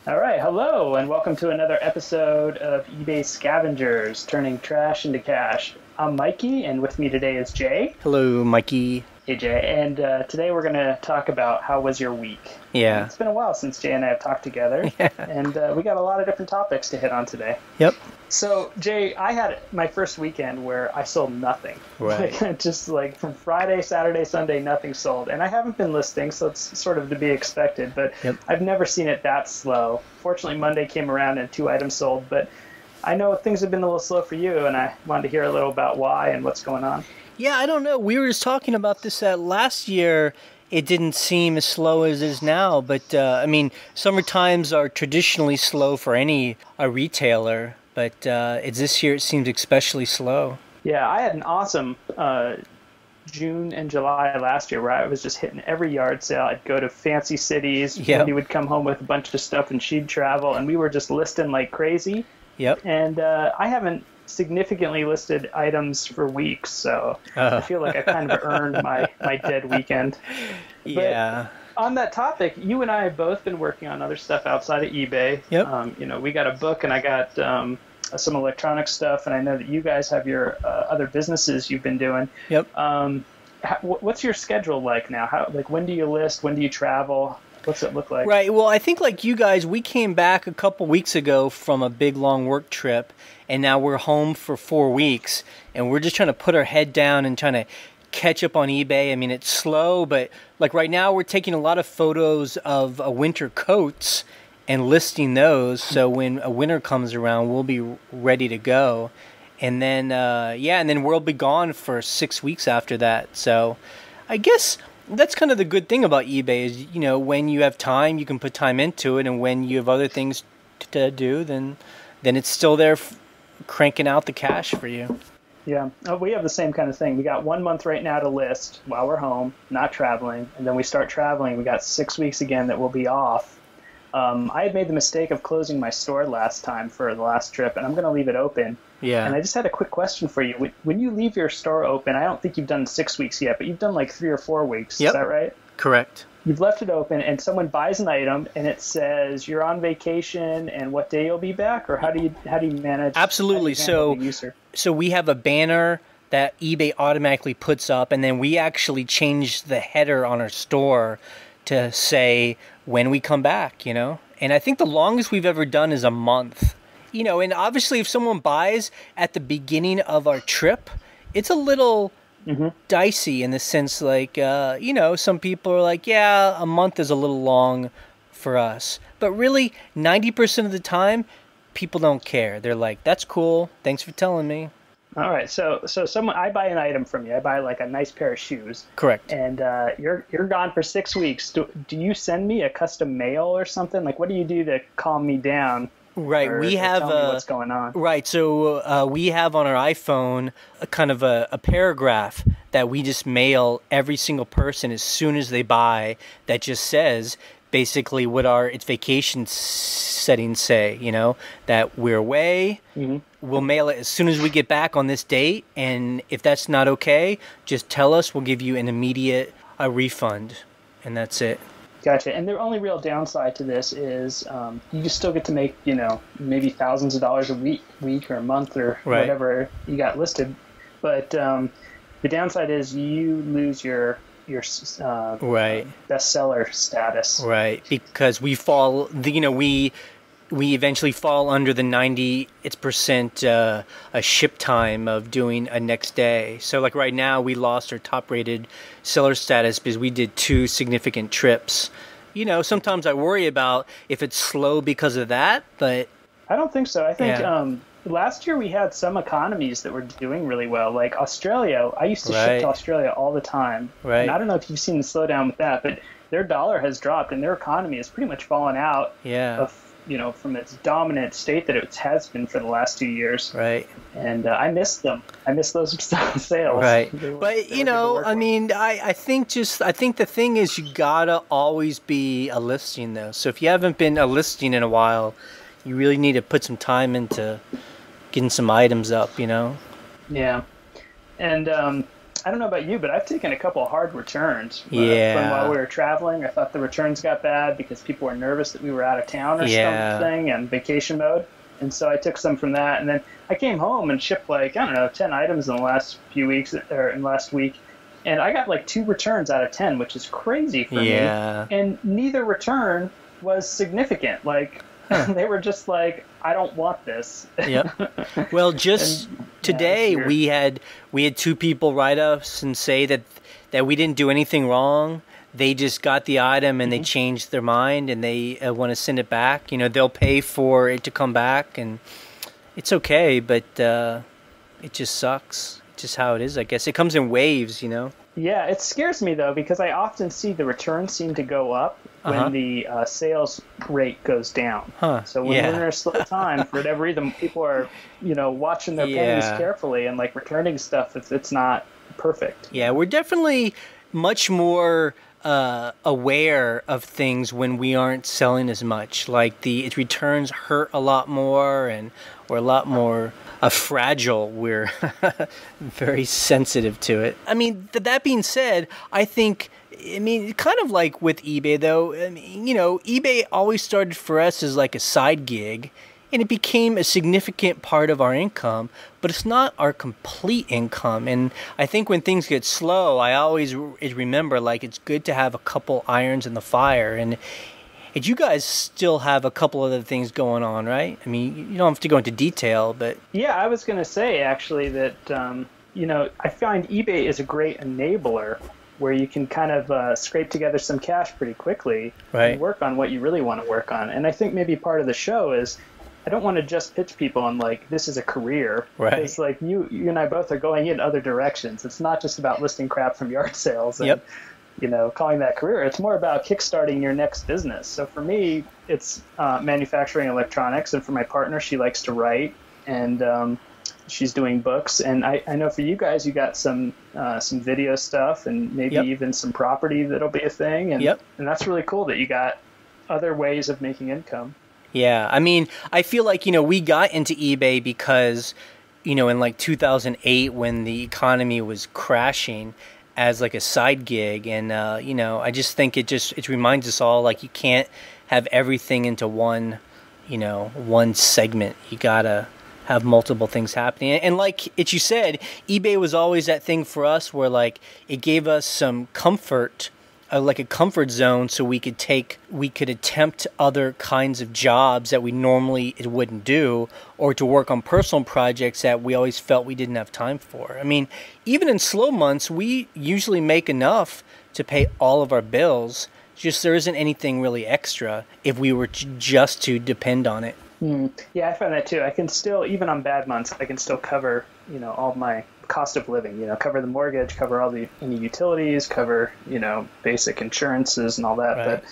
All right, hello, and welcome to another episode of eBay Scavengers, turning trash into cash. I'm Mikey, and with me today is Jay. Hello, Mikey. Hey, Jay, and today we're going to talk about how was your week. Yeah. It's been a while since Jay and I have talked together, Yeah. and we got a lot of different topics to hit on today. Yep. So, Jay, I had my first weekend where I sold nothing. Right. Just like from Friday, Saturday, Sunday, nothing sold. And I haven't been listing, so it's sort of to be expected, but Yep. I've never seen it that slow. Fortunately, Monday came around and 2 items sold, but I know things have been a little slow for you, and I wanted to hear a little about why and what's going on. Yeah, I don't know. We were just talking about this last year. It didn't seem as slow as it is now, but I mean, summer times are traditionally slow for any retailer, but it's this year it seems especially slow. Yeah, I had an awesome June and July last year where I was just hitting every yard sale. I'd go to fancy cities. Yep. Wendy would come home with a bunch of stuff and she'd travel, and we were just listing like crazy. Yep. And I haven't significantly listed items for weeks, so I feel like I kind of earned my dead weekend. Yeah. But on that topic, you and I have both been working on other stuff outside of eBay. Yep. We got a book and I got some electronic stuff, and I know that you guys have your other businesses you've been doing. Yep. What's your schedule like now? When do you list? When do you travel? What's it look like? Right. Well, I think like you guys, we came back a couple weeks ago from a big long work trip, and now we're home for 4 weeks, and we're just trying to put our head down and trying to catch up on eBay. I mean, it's slow, but like right now we're taking a lot of photos of winter coats and listing those, so when a winter comes around, we'll be ready to go. And then, and then we'll be gone for 6 weeks after that. So I guess that's kind of the good thing about eBay is, when you have time, you can put time into it, and when you have other things to do, then it's still there cranking out the cash for you. Yeah, we have the same kind of thing. We got 1 month right now to list while we're home, not traveling, and then we start traveling. We got 6 weeks again that we'll be off. I had made the mistake of closing my store last time for the last trip, and I'm going to leave it open. Yeah. And I just had a quick question for you. When you leave your store open, I don't think you've done 6 weeks yet, but you've done like 3 or 4 weeks. Yep. Is that right? Correct. You've left it open, and someone buys an item, and it says you're on vacation and what day you'll be back, or how do you manage? Absolutely. So we have a banner that eBay automatically puts up, and then we actually change the header on our store to say when we come back, And I think the longest we've ever done is a month. And obviously if someone buys at the beginning of our trip, it's a little dicey in the sense like, some people are like, yeah, a month is a little long for us. But really, 90% of the time, people don't care. They're like, that's cool. Thanks for telling me. All right, so I buy an item from you. I buy like a nice pair of shoes. Correct. And you're gone for 6 weeks. Do you send me a custom mail or something? Like, what do you do to calm me down? Right, we have tell me what's going on. Right, so we have on our iPhone a kind of a paragraph that we just mail every single person as soon as they buy. That just says basically what its vacation settings say. That we're away. Mm-hmm. We'll mail it as soon as we get back on this date, and if that's not okay, just tell us. We'll give you an immediate refund, and that's it. Gotcha. And the only real downside to this is you just still get to make, maybe thousands of dollars a week or a month or whatever you got listed. But the downside is you lose your bestseller status. Right, because we fall, we eventually fall under the 90% a ship time of doing a next day. So like right now we lost our top rated seller status because we did 2 significant trips. Sometimes I worry about if it's slow because of that, but I don't think so. I think last year we had some economies that were doing really well, like Australia. I used to ship to Australia all the time. Right. And I don't know if you've seen the slowdown with that, but their dollar has dropped and their economy has pretty much fallen out from its dominant state that it has been for the last 2 years. Right. And I miss them. I miss those sales. Right. But, I think the thing is you gotta always be a listing, though. So if you haven't been a listing in a while, you really need to put some time into getting some items up, Yeah. And I don't know about you, but I've taken a couple of hard returns Yeah. from while we were traveling. I thought the returns got bad because people were nervous that we were out of town or something and vacation mode. And so I took some from that. And then I came home and shipped like, I don't know, 10 items in the last few weeks or in last week. And I got like 2 returns out of 10, which is crazy for me. And neither return was significant. Like, they were just like, I don't want this. Yep. Well, just today we had 2 people write us and say that we didn't do anything wrong. They just got the item and they changed their mind and they want to send it back. You know, they'll pay for it to come back, and it's okay, but it just sucks. It's just how it is, I guess. It comes in waves, you know. Yeah, it scares me, though, because I often see the returns seem to go up when the sales rate goes down. So when we're in a slow time, for whatever reason, people are, you know, watching their pennies carefully and, like, returning stuff if it's not perfect. Yeah, we're definitely much more aware of things when we aren't selling as much. Like, its returns hurt a lot more, and we're a lot more fragile. We're very sensitive to it. I mean, that being said, I mean, kind of like with eBay, though, I mean, you know, eBay always started for us as like a side gig, and it became a significant part of our income, but it's not our complete income. And I think when things get slow, I always remember, like, it's good to have a couple irons in the fire. And you guys still have a couple other things going on, right? I mean, you don't have to go into detail, but... Yeah, I was going to say, actually, that, you know, I find eBay is a great enabler where you can kind of scrape together some cash pretty quickly and work on what you really want to work on. And I think maybe part of the show is I don't want to just pitch people on, like, this is a career. It's like you and I both are going in other directions. It's not just about listing crap from yard sales and, you know, calling that career. It's more about kickstarting your next business. So for me, it's manufacturing electronics. And for my partner, she likes to write. And she's doing books. And I know for you guys, you got some video stuff and maybe even some property that'll be a thing. And, and that's really cool that you got other ways of making income. Yeah, I mean, I feel like, you know, we got into eBay because, you know, in like 2008 when the economy was crashing as like a side gig. And, you know, I just think it reminds us all, like, you can't have everything into one, you know, one segment. You got to have multiple things happening. And like you said, eBay was always that thing for us where, like, it gave us some comfort, like a comfort zone, so we could attempt other kinds of jobs that we normally wouldn't do, or to work on personal projects that we always felt we didn't have time for. I mean, even in slow months, we usually make enough to pay all of our bills. Just there isn't anything really extra if we were just to depend on it. Yeah, I find that too. I can still, even on bad months, I can still cover, you know, all my cost of living, you know, cover the mortgage, cover all any utilities, cover, you know, basic insurances and all that. But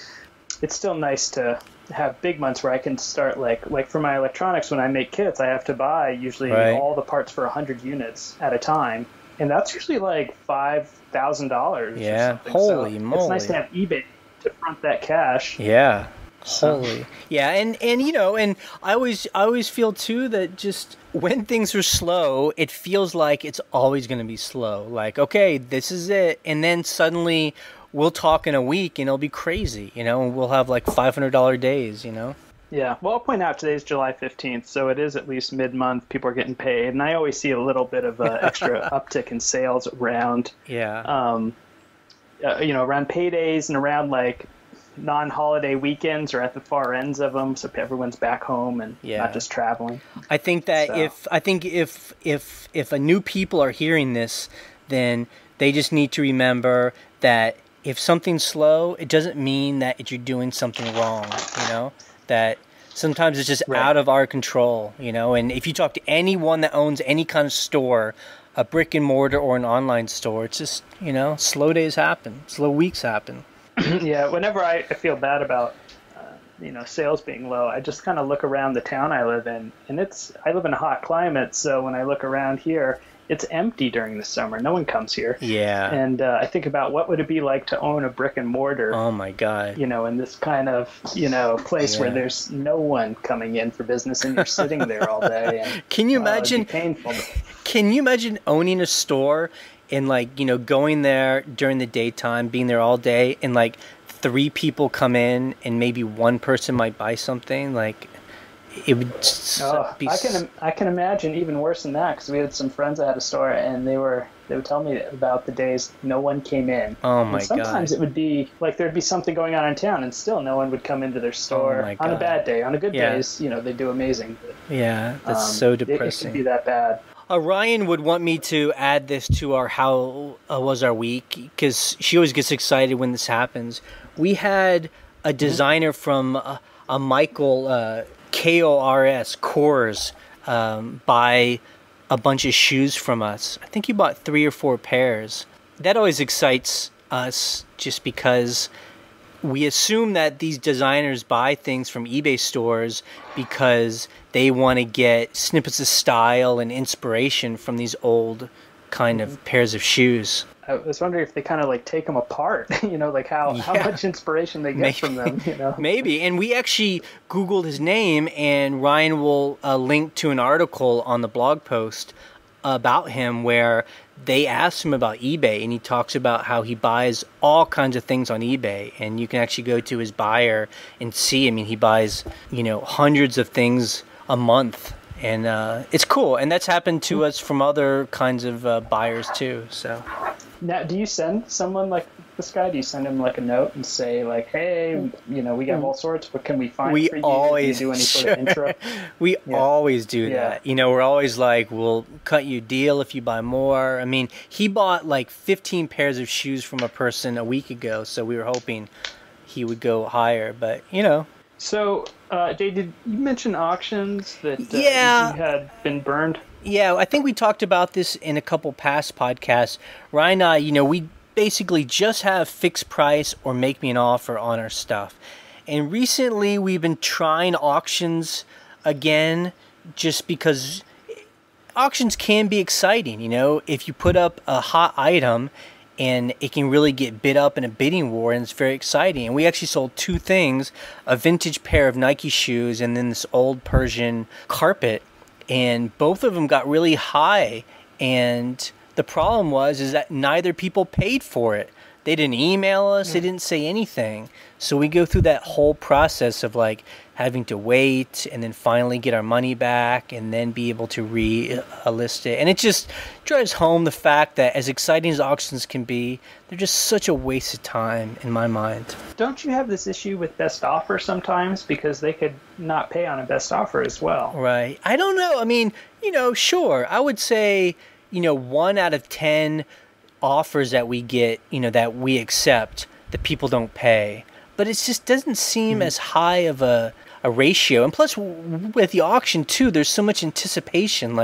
it's still nice to have big months where I can start, like for my electronics, when I make kits, I have to buy usually all the parts for 100 units at a time. And that's usually like $5,000. Yeah, or something. Holy moly. It's nice to have eBay to front that cash. Yeah. Holy. Yeah, and you know, and I always feel too that just when things are slow, it feels like it's always going to be slow. Like, okay, this is it, and then suddenly we'll talk in a week and it'll be crazy, you know, and we'll have like $500 days, you know. Yeah, well, I'll point out today's July 15th, so it is at least mid-month. People are getting paid, and I always see a little bit of extra uptick in sales around, you know, around paydays and around like non-holiday weekends or at the far ends of them, so everyone's back home and not just traveling. I think that if a new people are hearing this, then they just need to remember that if something's slow, it doesn't mean that you're doing something wrong, you know, that sometimes it's just out of our control, you know. And if you talk to anyone that owns any kind of store, a brick and mortar or an online store, it's just, you know, slow days happen, slow weeks happen. Yeah, whenever I feel bad about, you know, sales being low, I just kind of look around the town I live in, and I live in a hot climate, so when I look around here, it's empty during the summer. No one comes here. Yeah. And I think about what would it be like to own a brick and mortar. Oh my God. In this kind of place where there's no one coming in for business, and you're sitting there all day. And, can you imagine? It'd be painful. Can you imagine owning a store and going there during the daytime, being there all day, and 3 people come in and maybe one person might buy something? It would be. I can imagine even worse than that, because we had some friends that had a store, and they would tell me about the days no one came in. Oh my God! Sometimes it would be there'd be something going on in town, and still no one would come into their store. On a bad day. On a good days, they do amazing. But, that's so depressing. It could be that bad. Ryan would want me to add this to our how was our week, because she always gets excited when this happens. We had a designer from a Michael. Kors buy a bunch of shoes from us. I think he bought 3 or 4 pairs. That always excites us, just because we assume that these designers buy things from eBay stores because they want to get snippets of style and inspiration from these old kind of pairs of shoes. I was wondering if they kind of take them apart, how much inspiration they get from them, Maybe. And we actually Googled his name, and Ryan will link to an article on the blog post about him where they asked him about eBay, and he talks about how he buys all kinds of things on eBay, and you can actually go to his buyer and see. I mean, he buys, hundreds of things a month. And it's cool, and that's happened to us from other kinds of buyers too. So, now, do you send someone like this guy? Do you send him a note and say hey, we have all sorts. What can we find for you? We always do you do any sort of intro? We always do that. We're always we'll cut you a deal if you buy more. I mean, he bought 15 pairs of shoes from a person a week ago, so we were hoping he would go higher, but So, Jay, did you mention auctions that you had been burned? Yeah, I think we talked about this in a couple past podcasts. Ryan and I, we basically just have fixed price or make me an offer on our stuff. And recently we've been trying auctions again, just because auctions can be exciting. If you put up a hot item, and it can really get bid up in a bidding war, and it's very exciting. And we actually sold 2 things, a vintage pair of Nike shoes and then this old Persian carpet, and both of them got really high. And the problem is that neither people paid for it. They didn't email us, they didn't say anything. So we go through that whole process of having to wait and then finally get our money back and then be able to re-list it. And it just drives home the fact that as exciting as auctions can be, they're just such a waste of time in my mind. Don't you have this issue with best offer sometimes? Because they could not pay on a best offer as well. Right. I don't know. I mean, sure. I would say, 1 out of 10 offers that we get, that we accept, that people don't pay. But it just doesn't seem as high of a ratio. And plus, with the auction, too, there's so much anticipation.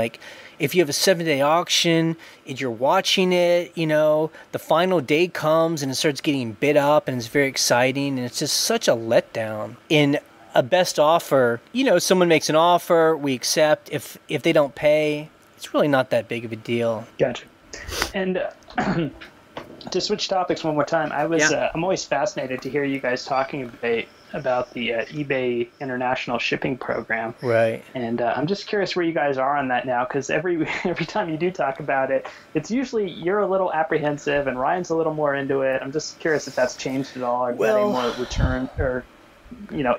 If you have a 7-day auction and you're watching it, the final day comes and it starts getting bid up and it's very exciting. And it's just such a letdown. In a best offer, someone makes an offer, we accept. If they don't pay, it's really not that big of a deal. Gotcha. And to switch topics one more time, I'm always fascinated to hear you guys talking about the eBay International Shipping Program. Right. And I'm just curious where you guys are on that now, because every time you do talk about it, it's usually you're a little apprehensive and Ryan's a little more into it. I'm just curious if that's changed at all, or any more return or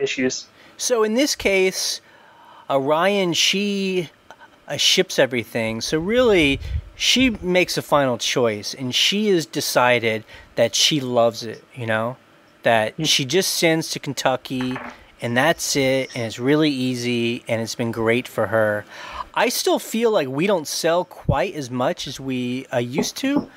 issues. So in this case, Ryan, she ships everything. So really, she makes a final choice, and she has decided that she loves it, that she just sends to Kentucky, and that's it, and it's really easy, and it's been great for her. I still feel like we don't sell quite as much as we used to,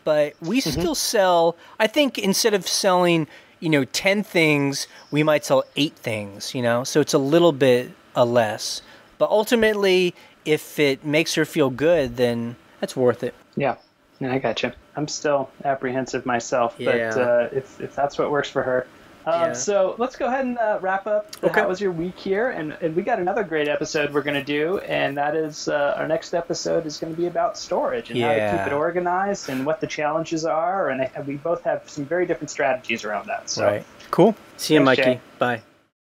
but we still sell. I think instead of selling, 10 things, we might sell 8 things, so it's a little bit less. But ultimately, if it makes her feel good, then that's worth it. Yeah, I gotcha. I'm still apprehensive myself, but if that's what works for her, So let's go ahead and wrap up. How was your week here? And we got another great episode we're going to do, and that is our next episode is going to be about storage and how to keep it organized and what the challenges are. And we both have some very different strategies around that. So. Right. Cool. See you, Thanks, Mikey. Jay. Bye.